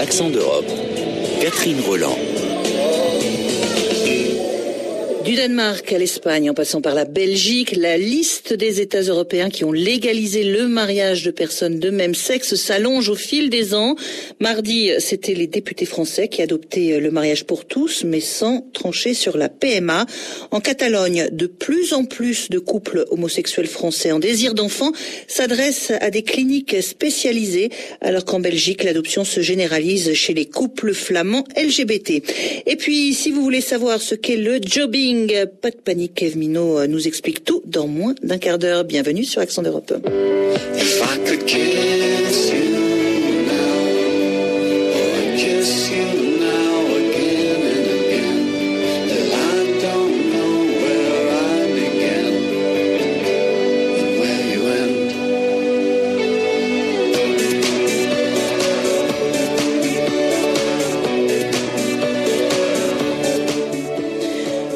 Accent d'Europe, Catherine Roland. Du Danemark à l'Espagne, en passant par la Belgique, la liste des États européens qui ont légalisé le mariage de personnes de même sexe s'allonge au fil des ans. Mardi, c'était les députés français qui adoptaient le mariage pour tous, mais sans trancher sur la PMA. En Catalogne, de plus en plus de couples homosexuels français en désir d'enfant s'adressent à des cliniques spécialisées, alors qu'en Belgique, l'adoption se généralise chez les couples flamands LGBT. Et puis, si vous voulez savoir ce qu'est le jobbing, pas de panique, Eve Minot nous explique tout dans moins d'un quart d'heure. Bienvenue sur Accent d'Europe.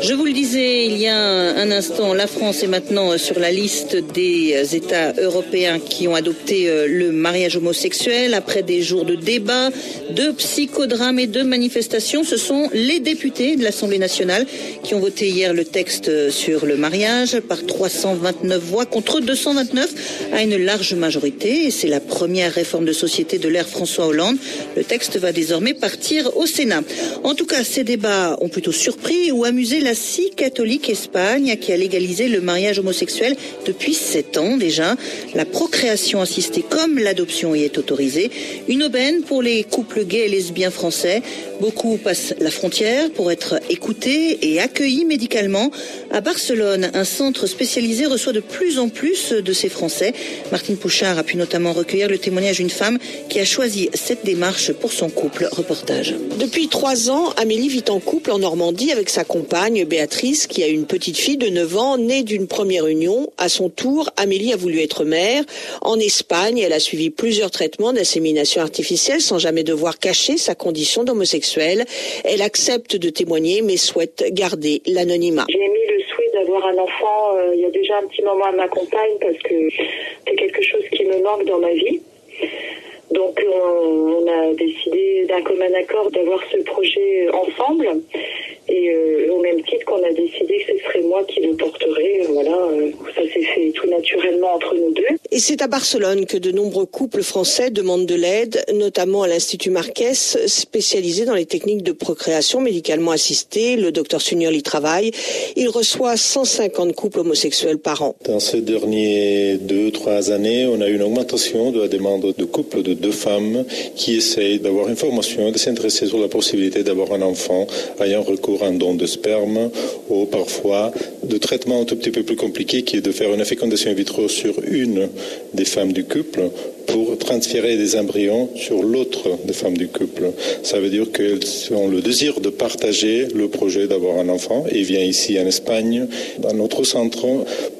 Je vous le disais il y a un instant, la France est maintenant sur la liste des États européens qui ont adopté le mariage homosexuel. Après des jours de débats, de psychodrames et de manifestations, ce sont les députés de l'Assemblée nationale qui ont voté hier le texte sur le mariage par 329 voix contre 229 à une large majorité. Et c'est la première réforme de société de l'ère François Hollande. Le texte va désormais partir au Sénat. En tout cas, ces débats ont plutôt surpris ou amusé la si catholique Espagne qui a légalisé le mariage homosexuel depuis 7 ans déjà. La procréation assistée comme l'adoption y est autorisée. Une aubaine pour les couples gays et lesbiens français. Beaucoup passent la frontière pour être écoutés et accueillis médicalement. À Barcelone, un centre spécialisé reçoit de plus en plus de ces Français. Martine Pouchard a pu notamment recueillir le témoignage d'une femme qui a choisi cette démarche pour son couple. Reportage. Depuis 3 ans, Amélie vit en couple en Normandie avec sa compagne Béatrice qui a une petite fille de 9 ans née d'une première union. À son tour, Amélie a voulu être mère. En Espagne, elle a suivi plusieurs traitements d'insémination artificielle sans jamais devoir cacher sa condition d'homosexuelle. Elle accepte de témoigner mais souhaite garder l'anonymat. J'ai émis le souhait d'avoir un enfant il y a déjà un petit moment à ma compagne parce que c'est quelque chose qui me manque dans ma vie. Donc on a décidé d'un commun accord d'avoir ce projet ensemble et au même titre qu'on a décidé que ce serait moi qui le porterais. Voilà, ça s'est fait tout naturellement entre nous deux. Et c'est à Barcelone que de nombreux couples français demandent de l'aide, notamment à l'Institut Marquès, spécialisé dans les techniques de procréation médicalement assistée. Le docteur Sugnol y travaille. Il reçoit 150 couples homosexuels par an. Dans ces derniers 2-3 années, on a eu une augmentation de la demande de couples de 2 femmes qui essayent d'avoir une formation, de s'intéresser sur la possibilité d'avoir un enfant ayant recours à un don de sperme ou parfois de traitement un tout petit peu plus compliqué qui est de faire une fécondation in vitro sur une des femmes du couple pour transférer des embryons sur l'autre des femmes du couple. Ça veut dire qu'elles ont le désir de partager le projet d'avoir un enfant et viennent ici en Espagne, dans notre centre,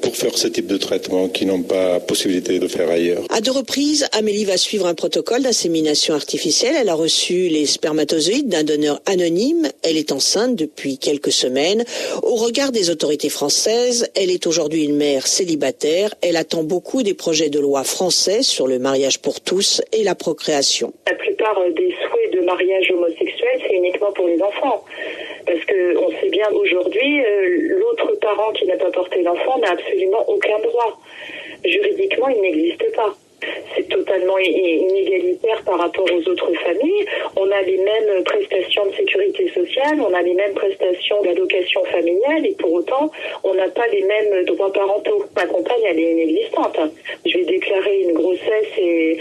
pour faire ce type de traitement qu'ils n'ont pas possibilité de faire ailleurs. À 2 reprises, Amélie va suivre un protocole d'insémination artificielle. Elle a reçu les spermatozoïdes d'un donneur anonyme. Elle est enceinte depuis quelques semaines. Au regard des autorités françaises, elle est aujourd'hui une mère célibataire. Elle attend beaucoup des projets de loi français sur le mariage pour tous et la procréation. La plupart des souhaits de mariage homosexuel, c'est uniquement pour les enfants. Parce qu'on sait bien aujourd'hui, l'autre parent qui n'a pas porté l'enfant n'a absolument aucun droit. Juridiquement, il n'existe pas. C'est totalement inégalitaire par rapport aux autres familles. On a les mêmes prestations de sécurité sociale, on a les mêmes prestations d'allocation familiale et pour autant, on n'a pas les mêmes droits parentaux. Ma compagne, elle est inexistante. Je vais déclarer une grossesse et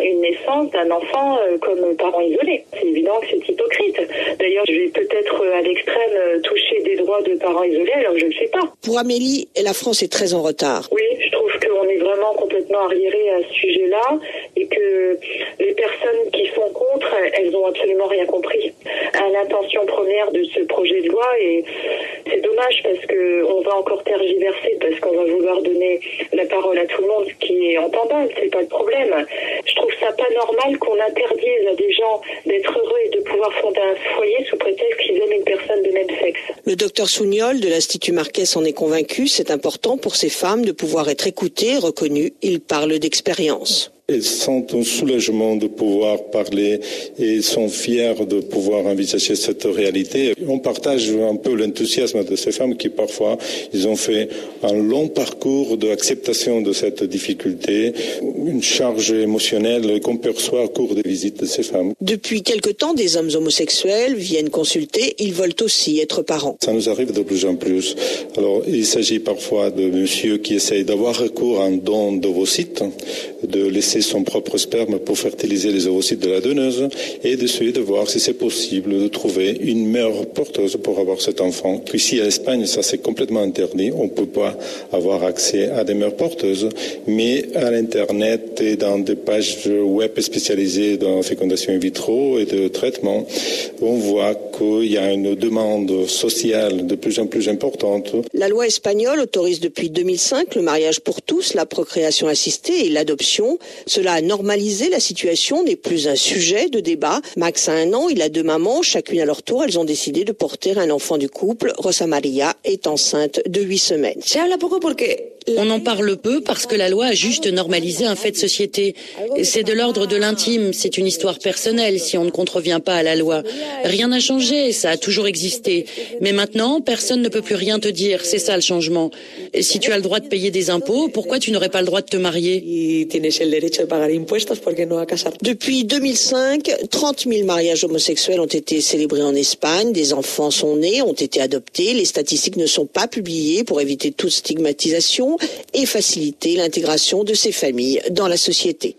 une naissance d'un enfant comme parent isolé. C'est évident que c'est hypocrite. D'ailleurs, je vais peut-être à l'extrême toucher des droits de parents isolés alors que je ne le sais pas. Pour Amélie, la France est très en retard. Oui, je trouve qu'on est vraiment complètement arriéré à ce sujet-là et que les personnes qui sont contre, elles n'ont absolument rien compris à l'intention première de ce projet de loi et c'est dommage parce qu'on va encore tergiverser parce qu'on va vouloir donner la parole à tout le monde, ce qui est entendable, c'est pas le problème. Je trouve ça pas normal qu'on interdise à des gens d'être heureux et de pouvoir fonder un foyer sous prétexte qu'ils aiment une personne de même sexe. Le docteur Sugnol de l'Institut Marquès en est convaincu, c'est important pour ces femmes de pouvoir être écoutées, reconnues. Il parle d'expérience. Elles sentent un soulagement de pouvoir parler et sont fiers de pouvoir envisager cette réalité. On partage un peu l'enthousiasme de ces femmes qui parfois, ils ont fait un long parcours d'acceptation de cette difficulté, une charge émotionnelle qu'on perçoit au cours des visites de ces femmes. Depuis quelque temps, des hommes homosexuels viennent consulter, ils veulent aussi être parents. Ça nous arrive de plus en plus. Alors, il s'agit parfois de monsieur qui essaye d'avoir recours à un don d'ovocytes, de laisser son propre sperme pour fertiliser les ovocytes de la donneuse et d'essayer de voir si c'est possible de trouver une mère porteuse pour avoir cet enfant. Ici, à Espagne, ça c'est complètement interdit. On ne peut pas avoir accès à des mères porteuses, mais à l'Internet et dans des pages web spécialisées dans la fécondation in vitro et de traitement, on voit qu'il y a une demande sociale de plus en plus importante. La loi espagnole autorise depuis 2005 le mariage pour tous, la procréation assistée et l'adoption. Cela a normalisé la situation, n'est plus un sujet de débat. Max a 1 an, il a 2 mamans, chacune à leur tour, elles ont décidé de porter un enfant du couple. Rosa Maria est enceinte de 8 semaines. On en parle peu parce que la loi a juste normalisé un fait de société. C'est de l'ordre de l'intime, c'est une histoire personnelle si on ne contrevient pas à la loi. Rien n'a changé, ça a toujours existé. Mais maintenant, personne ne peut plus rien te dire, c'est ça le changement. Et si tu as le droit de payer des impôts, pourquoi tu n'aurais pas le droit de te marier ? Depuis 2005, 30 000 mariages homosexuels ont été célébrés en Espagne, des enfants sont nés, ont été adoptés, les statistiques ne sont pas publiées pour éviter toute stigmatisation et faciliter l'intégration de ces familles dans la société.